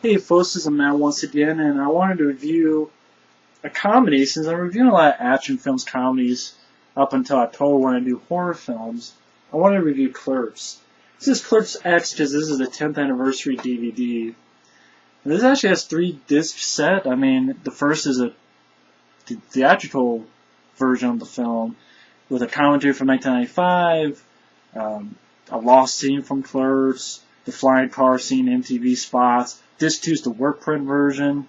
Hey folks, this is Matt once again, and I wanted to review a comedy since I'm reviewing a lot of action films, comedies, up until October when I do horror films. I wanted to review Clerks. This is Clerks X because this is the 10th anniversary DVD. And this actually has 3 disc set. I mean, the first is a theatrical version of the film with a commentary from 1995, a lost scene from Clerks, the flying car scene, MTV spots. Disc 2 is the work print version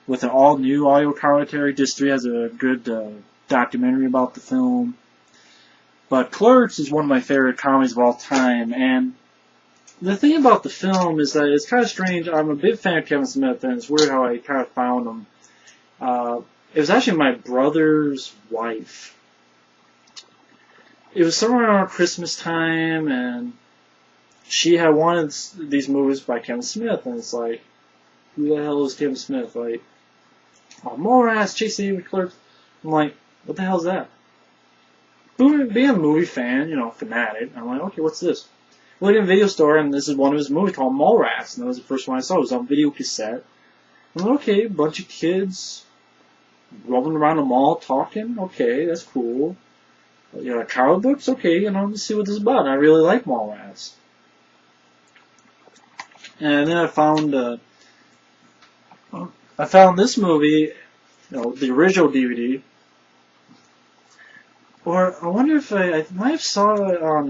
with an all-new audio commentary. Disc 3 has a good documentary about the film. But Clerks is one of my favorite comedies of all time. And the thing about the film is that it's kind of strange. I'm a big fan of Kevin Smith, and it's weird how I kind of found him. It was actually my brother's wife. It was somewhere around Christmas time, and she had wanted these movies by Kevin Smith, and it's like, who the hell is Kevin Smith? Like, oh, Morass, Chase David, Clerks. I'm like, what the hell is that? Being a movie fan, fanatic, I'm like, okay, what's this? Look in a video store, and this is one of his movies called Morass, and that was the first one I saw. It was on video cassette. I'm like, okay, a bunch of kids rolling around the mall talking. Okay, that's cool. Comic books. Okay, let's see what this is about. And I really like Morass. And then I found this movie, the original DVD. Or I wonder if I might have saw it on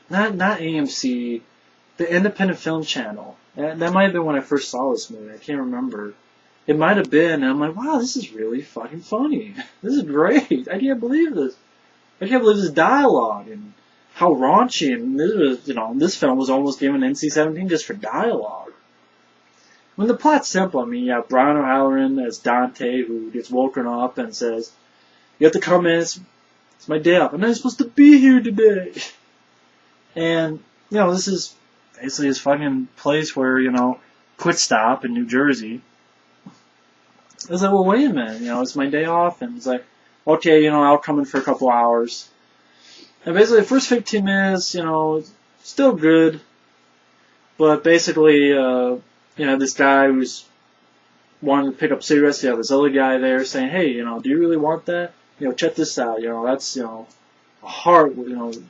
not AMC, the Independent Film Channel. That might have been when I first saw this movie. I can't remember. It might have been, and I'm like, wow, this is really fucking funny. This is great. I can't believe this. I can't believe this dialogue and how raunchy. And this was, this film was almost given NC-17 just for dialogue. When the plot's simple, I mean, you have Brian O'Halloran as Dante, who gets woken up and says, you have to come in, it's my day off. I'm not supposed to be here today. And, this is basically his fucking place where, Quit Stop in New Jersey. I was like, well, wait a minute, it's my day off. And it's like, okay, I'll come in for a couple hours. And basically, the first 15 minutes, still good. But basically, this guy who's wanting to pick up cigarettes, this other guy there saying, hey, do you really want that? Check this out, that's, a heart,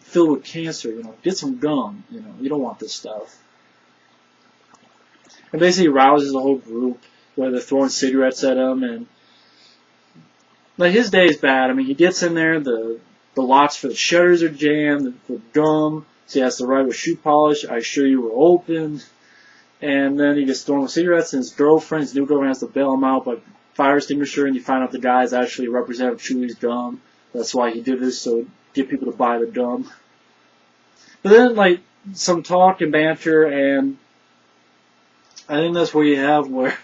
filled with cancer, get some gum, you don't want this stuff. And basically rouses the whole group, where they're throwing cigarettes at him, and, like, his day is bad. I mean, he gets in there, the locks for the shutters are jammed, the gum, so he has to write with shoe polish, I assure you were open. And then he gets thrown with cigarettes, and his new girlfriend has to bail him out by fire extinguisher, and you find out the guy is actually Representative Chewy's gum. That's why he did this, so get people to buy the gum. But then, like, some talk and banter, and I think that's where you have where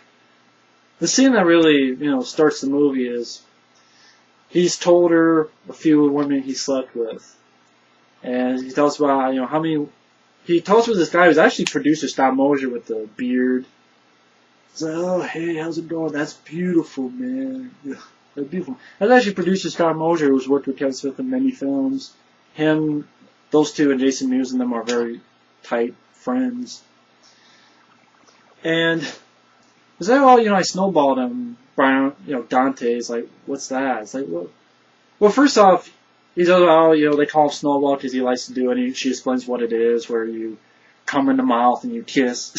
the scene that really, starts the movie is he's told her a few women he slept with. And he talks about, how many. He talks with this guy who's actually producer Scott Mosier with the beard. He's like, oh, hey, how's it going? That's beautiful, man. That's beautiful. That's actually producer Scott Mosier, who's worked with Kevin Smith in many films. Him, those two, and Jason Mewes and them are very tight friends. And it's like, oh, I snowballed him. Brian, Dante's like, what's that? It's like, well, first off, he's like, they call him Snowball because he likes to do it, and she explains what it is, where you come in the mouth and you kiss.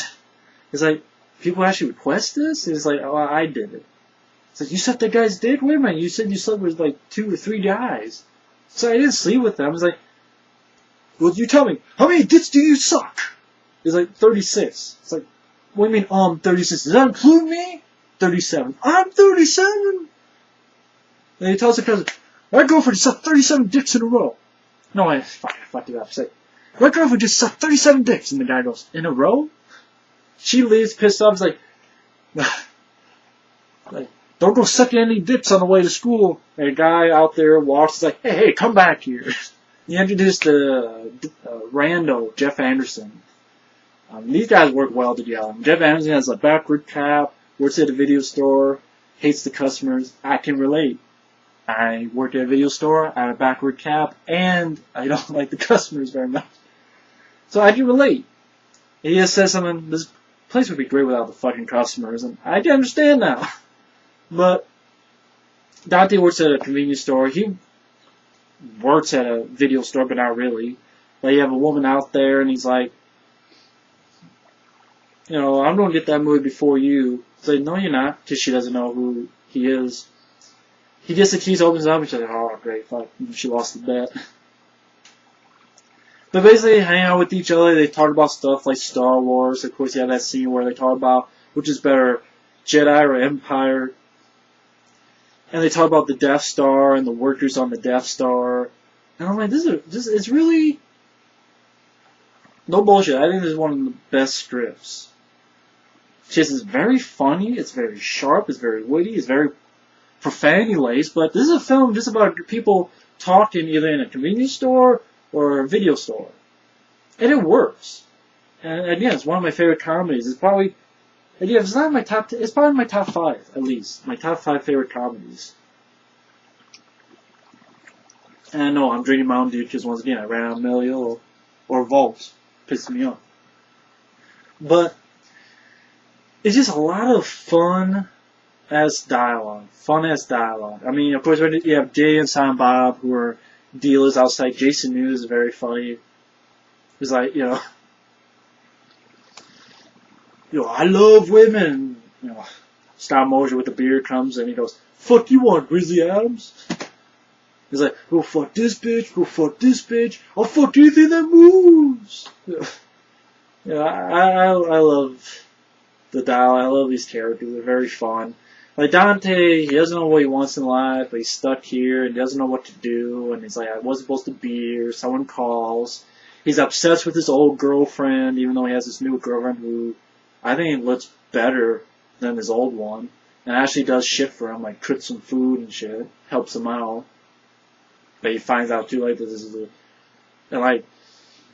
It's like, people actually request this? It's like, oh, I did it. It's like, you sucked that guy's dick? Wait a minute, you said you slept with like 2 or 3 guys. So I didn't sleep with them. It's like, well, you tell me, how many dicks do you suck? It's like, 36. It's like, what do you mean, 36? Does that include me? 37. I'm 37? And he tells the cousin, my girlfriend just sucked 37 dicks in a row. No, I fucked it up. It's like, my girlfriend just sucked 37 dicks. And the guy goes, in a row? She leaves pissed off. It's like, don't go sucking any dicks on the way to school. And a guy out there walks, it's like, hey, come back here. He introduced Randall, Jeff Anderson. These guys work well together. Jeff Anderson has a backward cap, works at a video store, hates the customers. I can relate. I work at a video store, I have a backward cap, and I don't like the customers very much. So I can relate. He just says something, this place would be great without the fucking customers, and I can understand now. But Dante works at a convenience store. He works at a video store, but not really. Like, you have a woman out there, and he's like, I'm going to get that movie before you. It's like, no, you're not, because she doesn't know who he is. He gets the keys, opens up, and she's like, oh, great, fuck, she lost the bet. But basically, they hang out with each other. They talk about stuff like Star Wars. Of course, you have that scene where they talk about which is better, Jedi or Empire. And they talk about the Death Star and the workers on the Death Star. And I'm like, this is really no bullshit. I think this is one of the best scripts. It's very funny. It's very sharp. It's very witty. It's very profanity-laced. But this is a film just about people talking either in a convenience store or a video store. And it works. And again, it's one of my favorite comedies. It's probably, again, if it's not in my top 10, it's probably my top 5, at least. My top 5 favorite comedies. And I know I'm drinking Mountain Dew because, once again, I ran out of Melio or Vault. Pisses me off. But it's just a lot of fun-ass dialogue. Fun-ass dialogue. I mean, of course, you have Jay and Silent Bob, who are dealers outside. Jason Mewes is very funny. He's like, I love women. Stop motion with the beard comes and he goes, fuck you on, Grizzly Adams? He's like, go fuck this bitch, go fuck this bitch, I'll fuck anything that moves. I love the dialogue. I love these characters. They're very fun. Like Dante, he doesn't know what he wants in life, but he's stuck here and doesn't know what to do. And he's like, I wasn't supposed to be here. Someone calls. He's obsessed with his old girlfriend, even though he has this new girlfriend who I think looks better than his old one. And actually does shit for him, like cooks some food and shit. Helps him out. But he finds out too late that this is and like,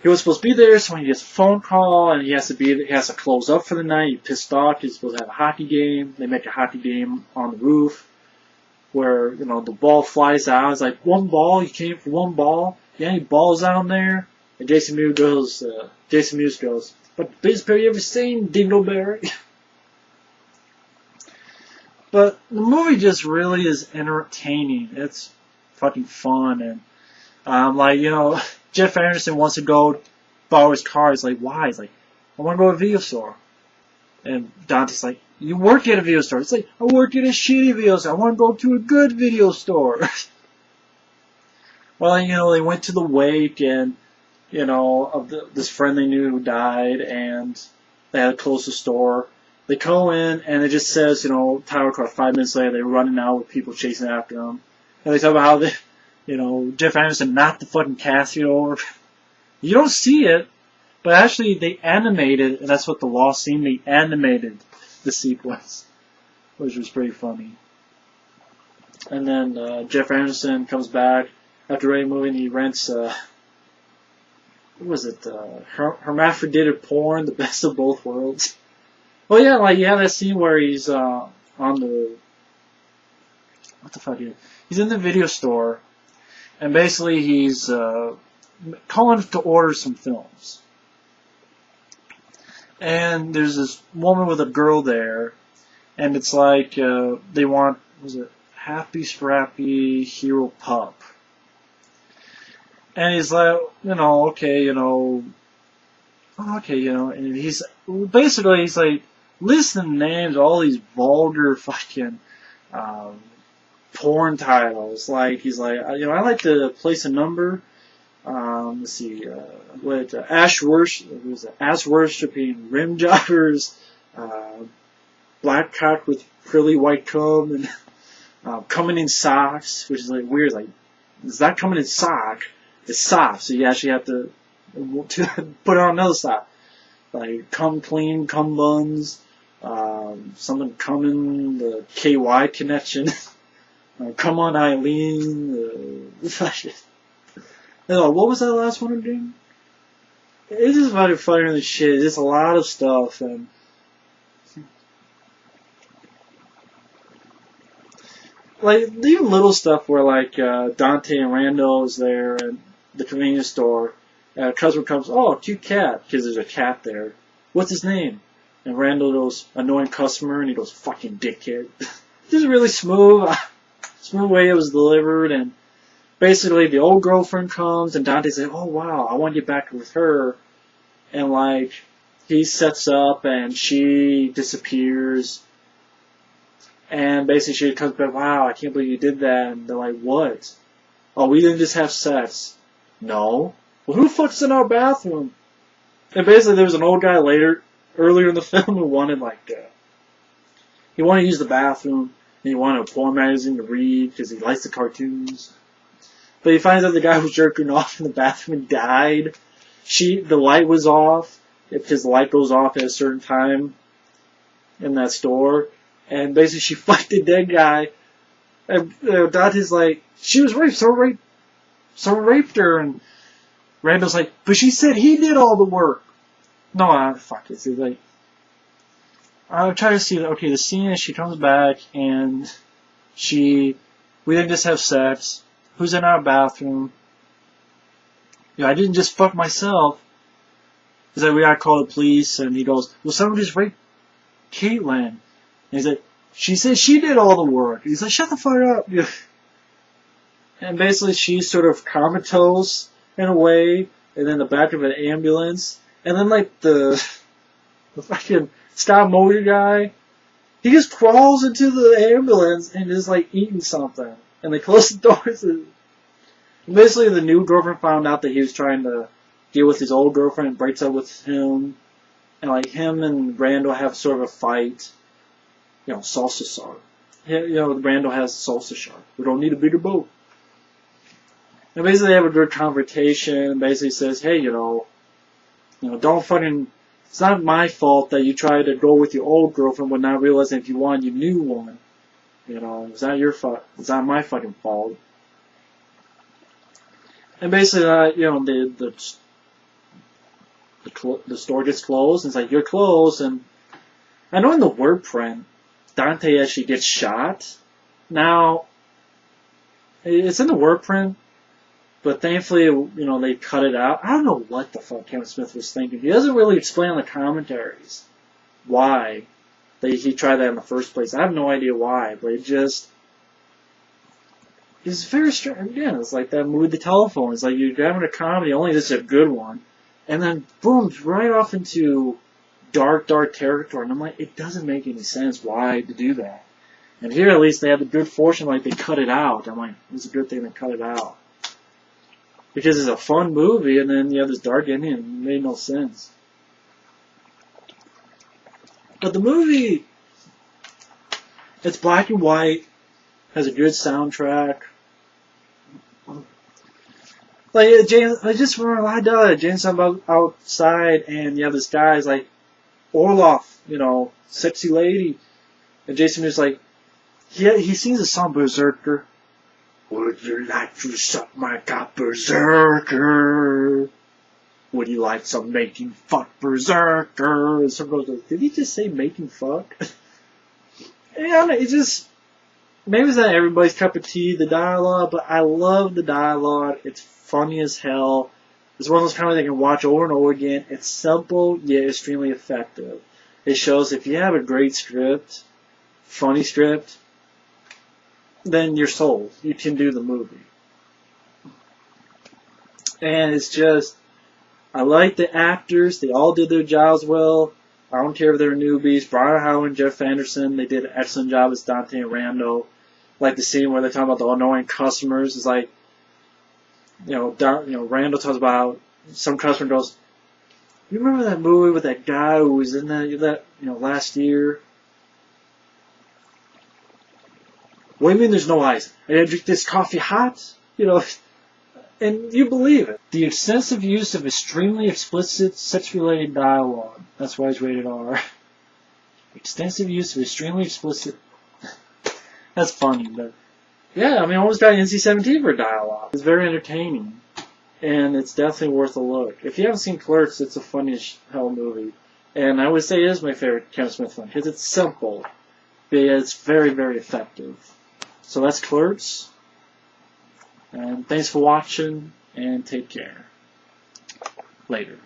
he was supposed to be there, so when he gets a phone call and he has to close up for the night, he's pissed off. He's supposed to have a hockey game. They make a hockey game on the roof where, the ball flies out. It's like, one ball, you came for one ball? You got any balls down there? And Jason Mewes goes, but the biggest pair you ever seen, Dingleberry? But the movie just really is entertaining. It's fucking fun. And, Jeff Anderson wants to go borrow his car. He's like, why? He's like, I want to go to a video store. And Dante's like, you work at a video store. It's like, I work at a shitty video store. I want to go to a good video store. Well, they went to the wake and, of this friend they knew who died, and they had to close the store. They go in, and it just says, Tower Car. 5 minutes later, they're running out with people chasing after them. And they talk about how they, Jeff Anderson knocked the fucking casket over. You don't see it, but actually they animated, and that's what the lost scene, they animated the sequence, which was pretty funny. And then Jeff Anderson comes back after writing a movie and he rents, what was it, Hermaphroditic Porn, the best of both worlds. Oh yeah, like you have that scene where he's on the, what the fuck is it? He's in the video store. And basically, he's calling to order some films. And there's this woman with a girl there, and it's like they want, was it Happy Scrappy Hero Pup? And he's like, okay, and he's like listing names of all these vulgar fucking porn titles. Like, he's like, I like to place a number. Let's see, ass worshipping rim jobbers, black cock with curly white comb, and coming in socks, which is like weird. Like, it's not coming in sock, it's sock, so you actually have to put on another sock. Like, come clean, cum buns, something coming, the KY connection. Come on, Eileen. What was that last one again? It's just about funnier than shit. It's a lot of stuff, and like even little stuff where like Dante and Randall is there at the convenience store. A customer comes, oh, cute cat, because there's a cat there. what's his name? And Randall goes, annoying customer, and he goes, fucking dickhead. Just really smooth way it was delivered, and basically the old girlfriend comes, and Dante's like, oh wow, I want to get back with her, and like, he sets up, and she disappears, and basically she comes back, wow, I can't believe you did that, and they're like, what? Oh, we didn't just have sex. No. Well, who fucks in our bathroom? And basically there was an old guy earlier in the film who wanted he wanted to use the bathroom, and he wanted a porn magazine to read because he likes the cartoons. But he finds out the guy who was jerking off in the bathroom died. The light was off because the light goes off at a certain time in that store, and basically she fucked the dead guy. And Dante's like, she was raped, so raped her, and Randall's like, but she said he did all the work. No, fuck it. He's like, I'll try to see. Okay, the scene is she comes back and we didn't just have sex. Who's in our bathroom? I didn't just fuck myself. He's like, we gotta call the police, and he goes, well, someone just raped Caitlin. And he's like, she said she did all the work. He's like, shut the fuck up. And basically she's sort of comatose in a way, and then the back of an ambulance, and then like the fucking stop motion guy, he just crawls into the ambulance and is like eating something, and they close the doors. And basically the new girlfriend found out that he was trying to deal with his old girlfriend and breaks up with him, and like him and Randall have sort of a fight. Salsa shark. Randall has salsa shark. We don't need a bigger boat. And basically they have a good confrontation. Basically says, hey, don't fucking, it's not my fault that you tried to go with your old girlfriend but not realizing if you wanted your new one. It's not your fault. It's not my fucking fault. And basically, the store gets closed, and it's like, you're closed, and I know in the word print, Dante actually gets shot. Now, it's in the word print, but thankfully, they cut it out. I don't know what the fuck Kevin Smith was thinking. He doesn't really explain on the commentaries why he tried that in the first place. I have no idea why, but it's very strange. Again, it's like that movie, The Telephone. It's like you're having a comedy, only this is a good one, and then boom, right off into dark territory. And I'm like, it doesn't make any sense why to do that. And here, at least, they have the good fortune, like, they cut it out. I'm like, it's a good thing they cut it out. Because it's a fun movie, and then you have this dark ending, and it made no sense. But the movie, it's black and white, has a good soundtrack. Like, James, I just remember I died. James outside, and you have this guy's like, Orloff, sexy lady. And Jason is like, he sings a song, Berserker. Would you like to suck my cock, Berserker? Would you like some making fuck, Berserker? And someone goes, did he just say making fuck? Yeah, it just, maybe it's not everybody's cup of tea, the dialogue, but I love the dialogue. It's funny as hell. It's one of those kind of things you can watch over and over again. It's simple, yet extremely effective. It shows if you have a great script, funny script, then you're sold. You can do the movie. And it's just, I like the actors. They all did their jobs well. I don't care if they're newbies. Brian Howard and Jeff Anderson, they did an excellent job as Dante and Randall. Like the scene where they talk about the annoying customers. It's like, Randall talks about some customer goes, you remember that movie with that guy who was in that last year? What do you mean there's no ice? I gotta drink this coffee hot? And you believe it. The extensive use of extremely explicit sex-related dialogue. That's why it's rated R. Extensive use of extremely explicit. That's funny, but yeah, I almost got NC-17 for dialogue. It's very entertaining, and it's definitely worth a look. If you haven't seen Clerks, it's a funny as hell movie, and I would say it is my favorite Kevin Smith film because it's simple, but it's very, very effective. So that's Clerks, and thanks for watching, and take care. Later.